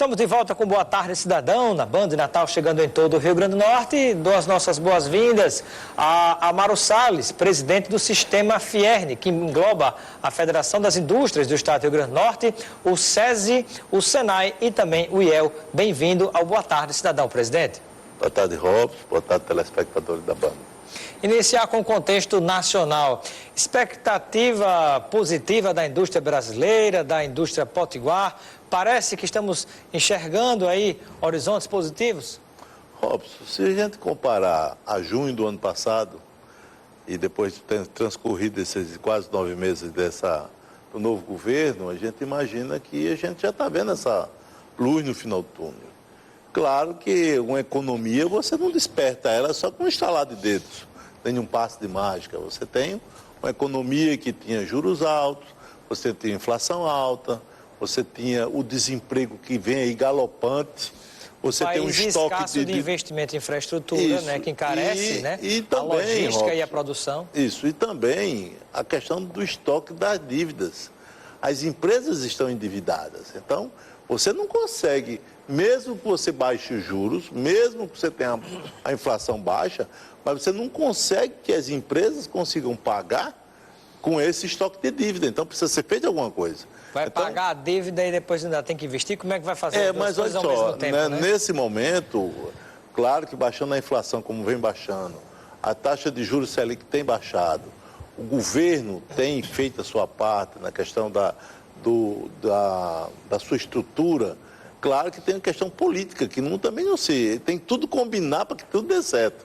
Estamos de volta com Boa Tarde Cidadão, na Band Natal, chegando em todo o Rio Grande do Norte. E dou as nossas boas-vindas a Amaro Salles, presidente do Sistema Fierne, que engloba a Federação das Indústrias do Estado do Rio Grande do Norte, o SESI, o SENAI e também o IEL. Bem-vindo ao Boa Tarde Cidadão, presidente. Boa tarde, Robson. Boa tarde, telespectadores da Band. Iniciar com o contexto nacional. Expectativa positiva da indústria brasileira, da indústria potiguar. Parece que estamos enxergando aí horizontes positivos? Robson, se a gente comparar a junho do ano passado e depois de ter transcorrido esses quase 9 meses do novo governo, a gente imagina que a gente já está vendo essa luz no final do túnel. Claro que uma economia você não desperta ela só com um estalar de dedos, nem um passe de mágica. Você tem uma economia que tinha juros altos, você tem inflação alta, você tinha o desemprego que vem aí galopante, você tem um estoque escasso de investimento em infraestrutura, isso, né, que encarece, e também, a logística, Robson, e a produção. Isso, e também a questão do estoque das dívidas. As empresas estão endividadas, então você não consegue, mesmo que você baixe os juros, mesmo que você tenha a inflação baixa, mas você não consegue que as empresas consigam pagar com esse estoque de dívida. Então precisa ser feito alguma coisa. Vai pagar a dívida e depois ainda tem que investir? Como é que vai fazer as duas mas olha coisas ao mesmo tempo, né? Nesse momento, claro que baixando a inflação como vem baixando, a taxa de juros Selic tem baixado, o governo tem feito a sua parte na questão da sua estrutura. Claro que tem a questão política, que também não se... Tem que tudo combinar para que tudo dê certo.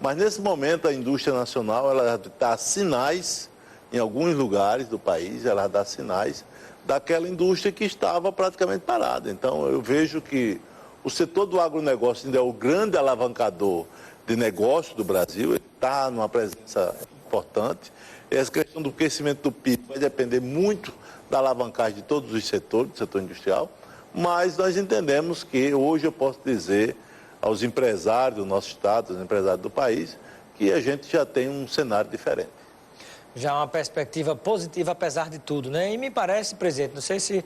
Mas nesse momento a indústria nacional, ela dá sinais, em alguns lugares do país, ela dá sinais daquela indústria que estava praticamente parada. Então eu vejo que o setor do agronegócio ainda é o grande alavancador de negócio do Brasil, ele está numa presença importante. Essa questão do crescimento do PIB vai depender muito da alavancagem de todos os setores, do setor industrial, mas nós entendemos que hoje eu posso dizer aos empresários do nosso estado, aos empresários do país, que a gente já tem um cenário diferente. Já uma perspectiva positiva, apesar de tudo, né? E me parece, presidente, não sei se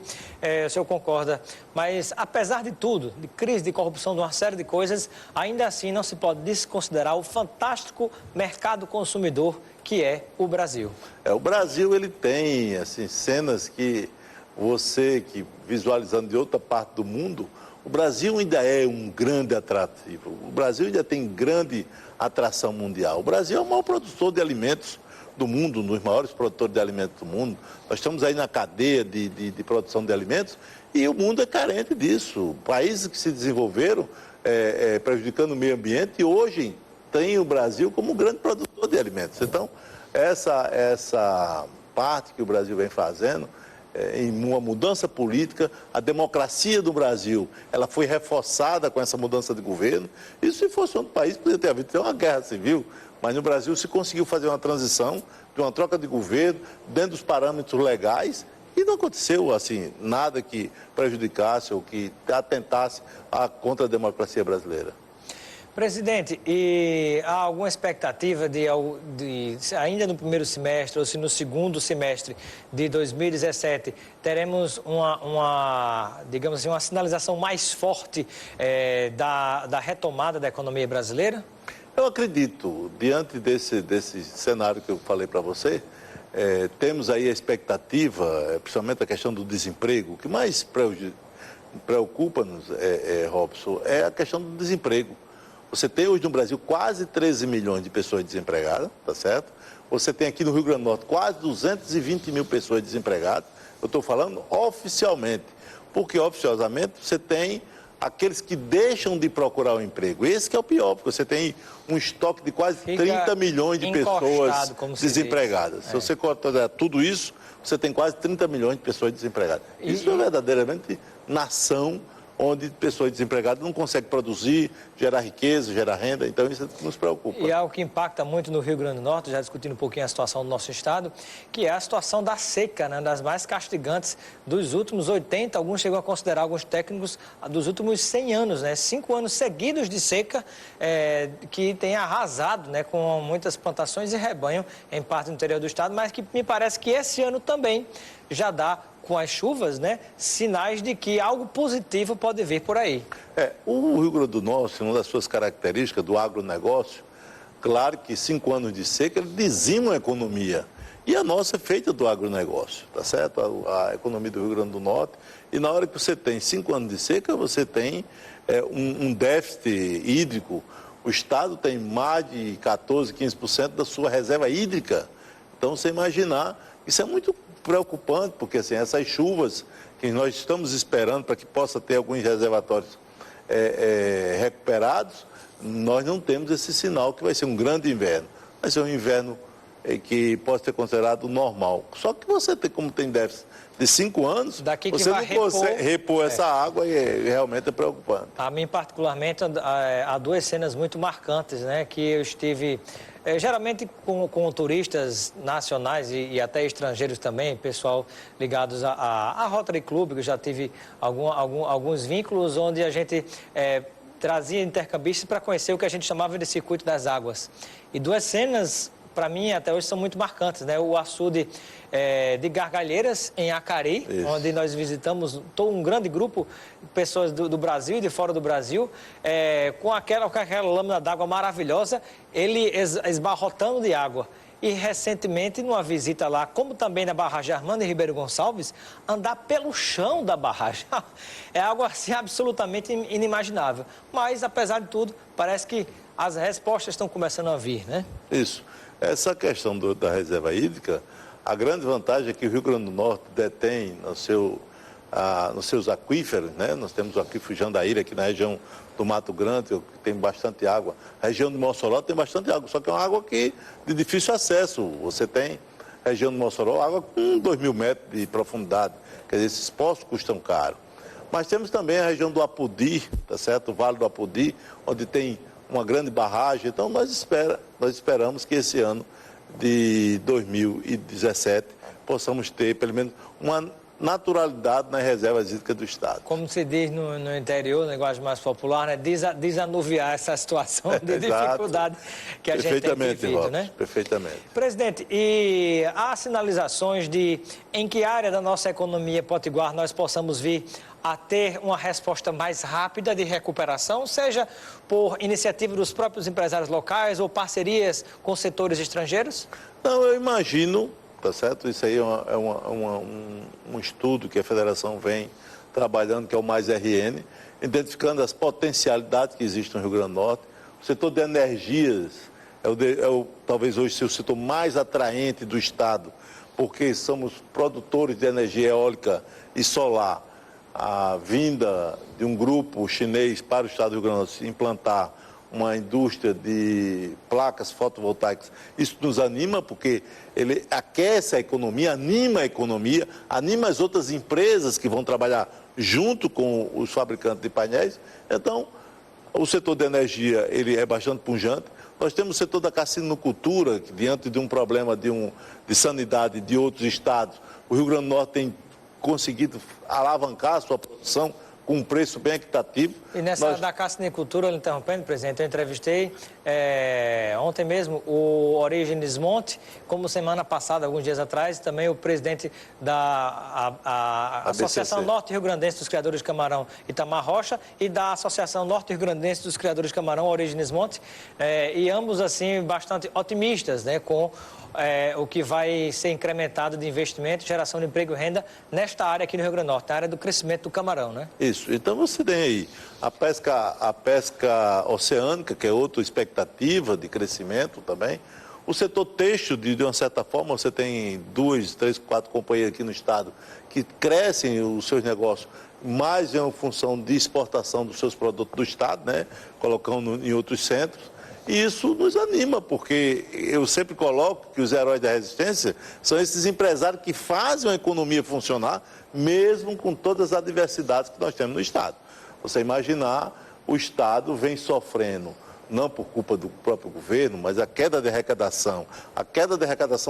o senhor concorda, mas apesar de tudo, de crise, de corrupção, de uma série de coisas, ainda assim não se pode desconsiderar o fantástico mercado consumidor que é o Brasil. O Brasil, ele tem, assim, cenas que você, que visualizando de outra parte do mundo, o Brasil ainda é um grande atrativo. O Brasil ainda tem grande atração mundial. O Brasil é o maior produtor de alimentos do mundo, um dos maiores produtores de alimentos do mundo. Nós estamos aí na cadeia de produção de alimentos e o mundo é carente disso. Países que se desenvolveram prejudicando o meio ambiente e hoje tem o Brasil como um grande produtor de alimentos. Então, essa parte que o Brasil vem fazendo em uma mudança política, a democracia do Brasil, ela foi reforçada com essa mudança de governo. E se fosse outro país, poderia ter havido uma guerra civil, mas no Brasil se conseguiu fazer uma transição de uma troca de governo dentro dos parâmetros legais e não aconteceu assim nada que prejudicasse ou que atentasse contra a democracia brasileira. Presidente, e há alguma expectativa de ainda no primeiro semestre ou se no segundo semestre de 2017 teremos digamos assim, uma sinalização mais forte da retomada da economia brasileira? Eu acredito, diante desse cenário que eu falei para você, temos aí a expectativa, principalmente a questão do desemprego. O que mais preocupa-nos, Robson, é a questão do desemprego. Você tem hoje no Brasil quase 13 milhões de pessoas desempregadas, tá certo? Você tem aqui no Rio Grande do Norte quase 220 mil pessoas desempregadas. Eu estou falando oficialmente, porque oficiosamente você tem aqueles que deixam de procurar o emprego. Esse que é o pior, porque você tem um estoque de quase 30 milhões de pessoas desempregadas. Se você cortar tudo isso, você tem quase 30 milhões de pessoas desempregadas. Isso é verdadeiramente nação onde pessoas desempregadas não conseguem produzir, gerar riqueza, gerar renda, então isso nos preocupa. E é algo que impacta muito no Rio Grande do Norte, já discutindo um pouquinho a situação do nosso estado, que é a situação da seca, né, das mais castigantes dos últimos 80, alguns chegam a considerar, alguns técnicos, dos últimos 100 anos, né, 5 anos seguidos de seca, que tem arrasado, né, com muitas plantações e rebanho em parte do interior do estado, mas que me parece que esse ano também já dá com as chuvas, né, sinais de que algo positivo pode vir por aí. O Rio Grande do Norte, uma das suas características do agronegócio, claro que 5 anos de seca, ele dizima a economia. E a nossa é feita do agronegócio, tá certo? A economia do Rio Grande do Norte. E na hora que você tem 5 anos de seca, você tem um déficit hídrico. O Estado tem mais de 14, 15% da sua reserva hídrica. Então, você imaginar, isso é muito preocupante, porque assim, essas chuvas que nós estamos esperando para que possa ter alguns reservatórios recuperados, nós não temos esse sinal que vai ser um grande inverno. Vai ser um inverno que pode ser considerado normal. Só que você tem, como tem déficit de 5 anos, você não consegue repor essa água e realmente é preocupante. A mim, particularmente, há 2 cenas muito marcantes, né, que eu estive, geralmente com turistas nacionais e até estrangeiros também, pessoal ligados à Rotary Club, que eu já tive alguns vínculos onde a gente trazia intercambistas para conhecer o que a gente chamava de circuito das águas. E 2 cenas, para mim, até hoje são muito marcantes, né? O açude de Gargalheiras, em Acari, onde nós visitamos um grande grupo de pessoas do Brasil e de fora do Brasil, com aquela lâmina d'água maravilhosa, ele esbarrotando de água. E recentemente, numa visita lá, como também na barragem Armando Ribeiro Gonçalves, andar pelo chão da barragem é algo assim absolutamente inimaginável. Mas, apesar de tudo, parece que as respostas estão começando a vir, né? Isso. Essa questão da reserva hídrica, a grande vantagem é que o Rio Grande do Norte detém nos seus aquíferos, né? Nós temos o aquífero Jandaíra aqui na região do Mato Grande, que tem bastante água. A região do Mossoró tem bastante água, só que é uma água de difícil acesso. Você tem a região do Mossoró, água com 2.000 metros de profundidade. Quer dizer, esses poços custam caro. Mas temos também a região do Apodi, tá certo? O Vale do Apodi, onde tem uma grande barragem. Então, nós esperamos que esse ano de 2017 possamos ter, pelo menos, uma naturalidade nas reservas hídricas do Estado. Como se diz no interior, no linguagem mais popular, né? Desanuviar essa situação de dificuldade que a gente tem vivido, né? Perfeitamente. Presidente, e há sinalizações de em que área da nossa economia potiguar nós possamos vir a ter uma resposta mais rápida de recuperação, seja por iniciativa dos próprios empresários locais ou parcerias com setores estrangeiros? Não, eu imagino, tá certo? Isso aí é um estudo que a Federação vem trabalhando, que é o Mais RN, identificando as potencialidades que existem no Rio Grande do Norte. O setor de energias talvez hoje o setor mais atraente do Estado, porque somos produtores de energia eólica e solar. A vinda de um grupo chinês para o Estado do Rio Grande do Norte implantar uma indústria de placas fotovoltaicas, isso nos anima porque ele aquece a economia, anima as outras empresas que vão trabalhar junto com os fabricantes de painéis. Então, o setor de energia ele é bastante pujante. Nós temos o setor da cassinocultura, que diante de um problema de sanidade de outros estados, o Rio Grande do Norte tem conseguido alavancar a sua produção com um preço bem equitativo. E nessa área da cassinicultura, interrompendo, presidente, eu entrevistei ontem mesmo o Orígenes Monte, como semana passada, alguns dias atrás, também o presidente da Associação Norte-Rio Grandense dos Criadores de Camarão, Itamar Rocha, e da Associação Norte-Rio Grandense dos Criadores de Camarão, Orígenes Monte, e ambos, assim, bastante otimistas, né, com o que vai ser incrementado de investimento, geração de emprego e renda nesta área aqui no Rio Grande do Norte, na área do crescimento do camarão, né? Isso. Então você tem aí a pesca oceânica, que é outra expectativa de crescimento também. O setor têxtil, de uma certa forma, você tem 2, 3, 4 companhias aqui no estado que crescem os seus negócios mais em função de exportação dos seus produtos do estado, né? Colocando em outros centros. E isso nos anima, porque eu sempre coloco que os heróis da resistência são esses empresários que fazem a economia funcionar, mesmo com todas as adversidades que nós temos no Estado. Você imaginar, o Estado vem sofrendo, não por culpa do próprio governo, mas a queda de arrecadação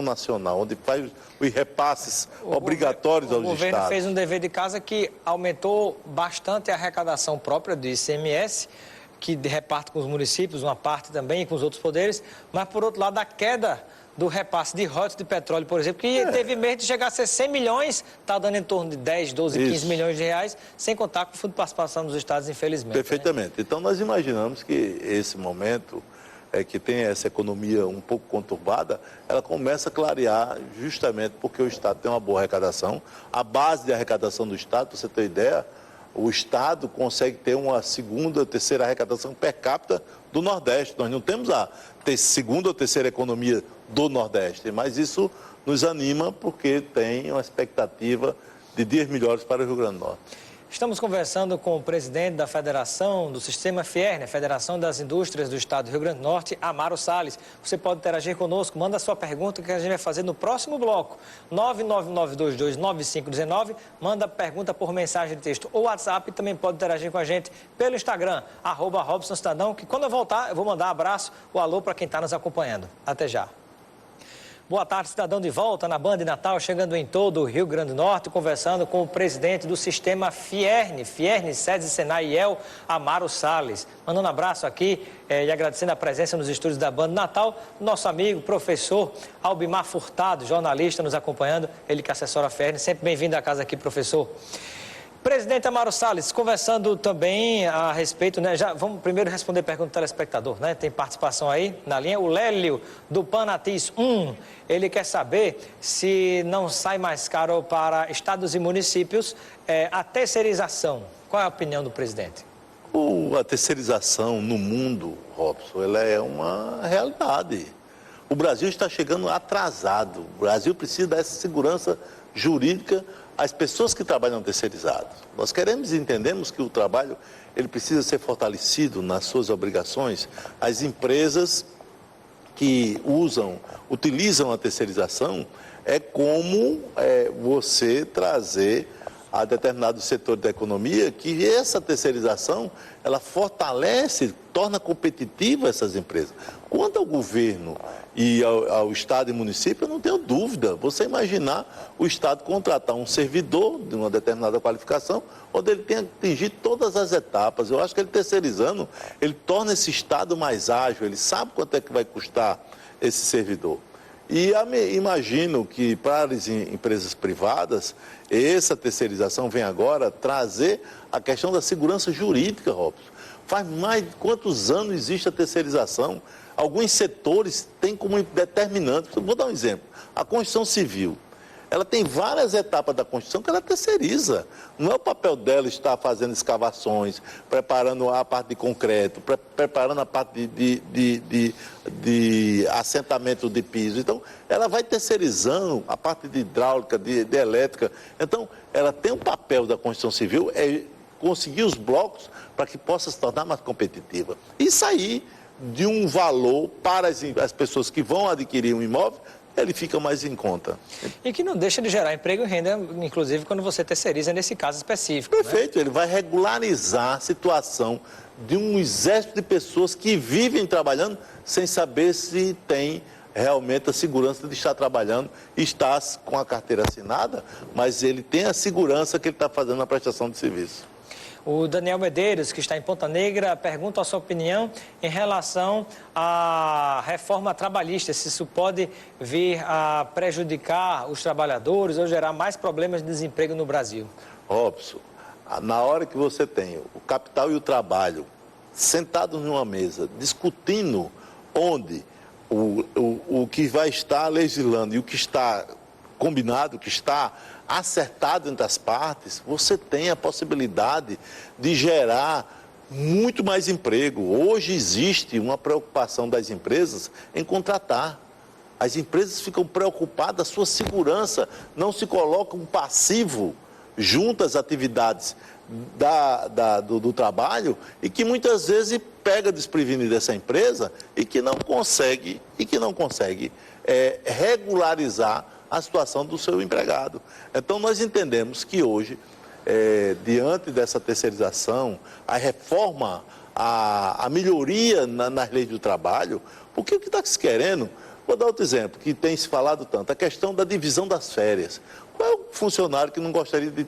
nacional, onde faz os repasses obrigatórios aos estados. O governo fez um dever de casa que aumentou bastante a arrecadação própria do ICMS, que reparte com os municípios, uma parte também, e com os outros poderes, mas, por outro lado, a queda do repasse de royalties de petróleo, por exemplo, que teve mês de chegar a ser 100 milhões, está dando em torno de 10, 12, 15 milhões de reais, sem contar com o Fundo de Participação dos Estados, infelizmente. Perfeitamente. Né? Então, nós imaginamos que esse momento, que tem essa economia um pouco conturbada, ela começa a clarear justamente porque o Estado tem uma boa arrecadação. A base de arrecadação do Estado, para você ter ideia, o Estado consegue ter uma segunda, terceira arrecadação per capita do Nordeste. Nós não temos a segunda ou terceira economia do Nordeste, mas isso nos anima porque tem uma expectativa de dias melhores para o Rio Grande do Norte. Estamos conversando com o presidente da Federação do Sistema FIERN, a Federação das Indústrias do Estado do Rio Grande do Norte, Amaro Salles. Você pode interagir conosco, manda a sua pergunta que a gente vai fazer no próximo bloco. 999229519, manda pergunta por mensagem de texto ou WhatsApp, e também pode interagir com a gente pelo Instagram, @RobsonCitadão, que quando eu voltar eu vou mandar um abraço, o alô para quem está nos acompanhando. Até já. Boa tarde, cidadão, de volta na Band Natal, chegando em todo o Rio Grande do Norte, conversando com o presidente do sistema FIERN, SEDES, Senai e IEL, Amaro Salles. Mandando um abraço aqui e agradecendo a presença nos estúdios da Band Natal, nosso amigo, professor Albimar Furtado, jornalista, nos acompanhando, ele que assessora a FIERN. Sempre bem-vindo à casa aqui, professor. Presidente Amaro Salles, conversando também a respeito, né? Já vamos primeiro responder a pergunta do telespectador, né? Tem participação aí na linha. O Lélio, do Panatis 1, ele quer saber se não sai mais caro para estados e municípios a terceirização. Qual é a opinião do presidente? A terceirização no mundo, Robson, ela é uma realidade. O Brasil está chegando atrasado. O Brasil precisa dessa segurança jurídica às pessoas que trabalham terceirizados. Nós queremos e entendemos que o trabalho ele precisa ser fortalecido nas suas obrigações. As empresas que utilizam a terceirização é como você trazer a determinado setor da economia que essa terceirização ela fortalece, torna competitiva essas empresas. Quanto ao governo e ao Estado e município, eu não tenho dúvida. Você imaginar o Estado contratar um servidor de uma determinada qualificação, onde ele tem que atingir todas as etapas. Eu acho que ele terceirizando, ele torna esse Estado mais ágil, ele sabe quanto é que vai custar esse servidor. E imagino que para as empresas privadas, essa terceirização vem agora trazer a questão da segurança jurídica, Robson. Faz mais de quantos anos existe a terceirização? Alguns setores têm como determinante. Vou dar um exemplo. A construção civil. Ela tem várias etapas da construção que ela terceiriza. Não é o papel dela estar fazendo escavações, preparando a parte de concreto, preparando a parte de assentamento de piso. Então, ela vai terceirizando a parte de hidráulica, de elétrica. Então, ela tem um papel da construção civil, é conseguir os blocos para que possa se tornar mais competitiva. E sair de um valor para as pessoas que vão adquirir um imóvel, ele fica mais em conta. E que não deixa de gerar emprego e renda, inclusive quando você terceiriza nesse caso específico. Perfeito, né? Ele vai regularizar a situação de um exército de pessoas que vivem trabalhando sem saber se tem realmente a segurança de estar trabalhando e estar com a carteira assinada, mas ele tem a segurança que ele está fazendo a prestação de serviço. O Daniel Medeiros, que está em Ponta Negra, pergunta a sua opinião em relação à reforma trabalhista, se isso pode vir a prejudicar os trabalhadores ou gerar mais problemas de desemprego no Brasil. Robson, na hora que você tem o capital e o trabalho sentados numa mesa, discutindo onde o que vai estar legislando e o que está combinado, o que está acertado entre as partes, você tem a possibilidade de gerar muito mais emprego. Hoje existe uma preocupação das empresas em contratar. As empresas ficam preocupadas com a sua segurança, não se colocam um passivo junto às atividades do trabalho e que muitas vezes pega desprevenido dessa empresa e que não consegue regularizar a situação do seu empregado. Então, nós entendemos que hoje, diante dessa terceirização, a reforma, a melhoria nas leis do trabalho, porque o que está se querendo, vou dar outro exemplo, que tem se falado tanto, a questão da divisão das férias. Qual é o funcionário que não gostaria de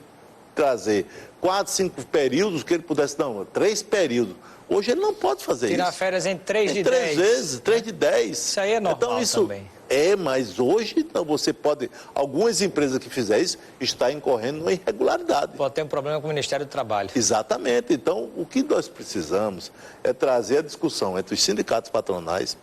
trazer 4, 5 períodos que ele pudesse, não, 3 períodos. Hoje ele não pode fazer Tirar isso. férias em 3 de 10. 3 vezes, 3 de 10. Isso aí é normal então, isso também. Mas hoje não, você pode... Algumas empresas que fizerem isso estão incorrendo numa irregularidade. Pode ter um problema com o Ministério do Trabalho. Exatamente. Então, o que nós precisamos é trazer a discussão entre os sindicatos patronais,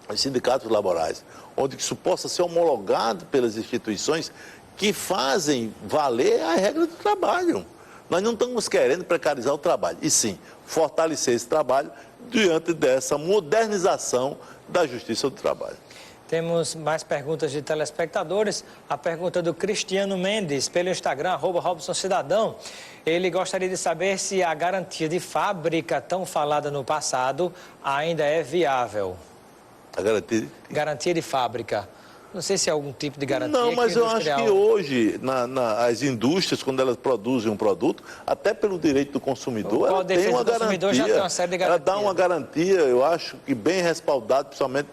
os sindicatos laborais, onde isso possa ser homologado pelas instituições que fazem valer a regra do trabalho. Nós não estamos querendo precarizar o trabalho, e sim fortalecer esse trabalho diante dessa modernização da Justiça do Trabalho. Temos mais perguntas de telespectadores. A pergunta do Cristiano Mendes, pelo Instagram, @RobsonCidadão. Ele gostaria de saber se a garantia de fábrica, tão falada no passado, ainda é viável. A garantia? Garantia de fábrica. Não sei se é algum tipo de garantia. Não, mas eu acho que hoje, as indústrias, quando elas produzem um produto, até pelo direito do consumidor, ela tem uma garantia. Já tem uma série de garantias. Ela dá uma garantia, eu acho que bem respaldada, principalmente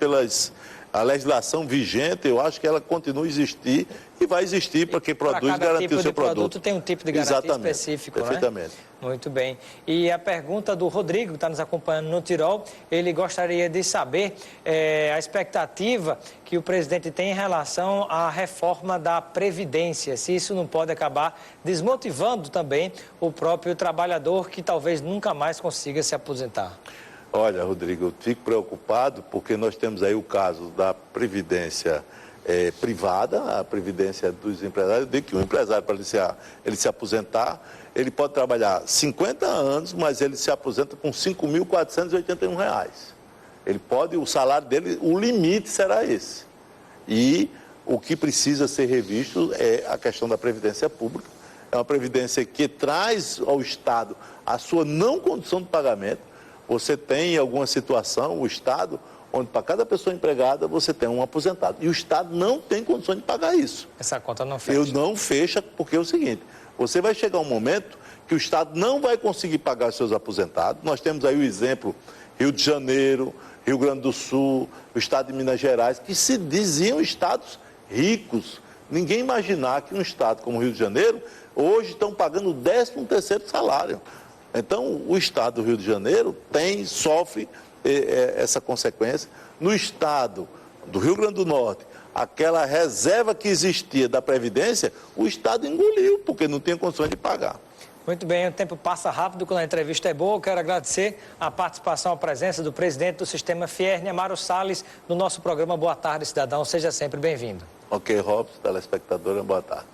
a legislação vigente, eu acho que ela continua a existir e vai existir para quem produz garantir tipo o seu produto. Tem um tipo de garantia específico, perfeitamente. Né? Muito bem. E a pergunta do Rodrigo, que está nos acompanhando no Tirol, ele gostaria de saber a expectativa que o presidente tem em relação à reforma da Previdência, se isso não pode acabar desmotivando também o próprio trabalhador que talvez nunca mais consiga se aposentar. Olha, Rodrigo, eu fico preocupado porque nós temos aí o caso da Previdência privada, a Previdência dos empresários. Eu digo que o empresário, para ele se aposentar, ele pode trabalhar 50 anos, mas ele se aposenta com R$ 5.481. Ele pode, o salário dele, o limite será esse. E o que precisa ser revisto é a questão da Previdência Pública. É uma Previdência que traz ao Estado a sua não condição de pagamento. Você tem em alguma situação, o Estado, onde para cada pessoa empregada você tem um aposentado. E o Estado não tem condições de pagar isso. Essa conta não fecha. Não fecha, porque é o seguinte, você vai chegar um momento que o Estado não vai conseguir pagar os seus aposentados. Nós temos aí o exemplo Rio de Janeiro, Rio Grande do Sul, o Estado de Minas Gerais, que se diziam estados ricos. Ninguém imaginar que um estado como o Rio de Janeiro, hoje estão pagando o 13º salário. Então, o estado do Rio de Janeiro sofre essa consequência. No estado do Rio Grande do Norte, aquela reserva que existia da Previdência, o estado engoliu, porque não tinha condições de pagar. Muito bem, o tempo passa rápido quando a entrevista é boa. Eu quero agradecer a participação, a presença do presidente do Sistema Fierne, Amaro Salles, no nosso programa Boa Tarde, Cidadão. Seja sempre bem-vindo. Ok, Robson, telespectadora, boa tarde.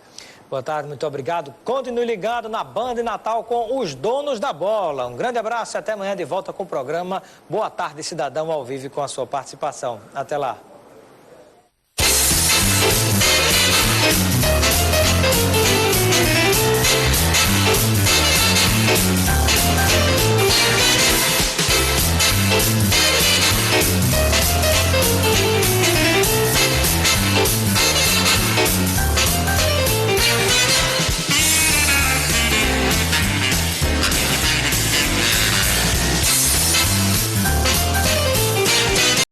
Boa tarde, muito obrigado. Continue ligado na Band Natal com os donos da bola. Um grande abraço e até amanhã de volta com o programa Boa Tarde, Cidadão, ao vivo com a sua participação. Até lá.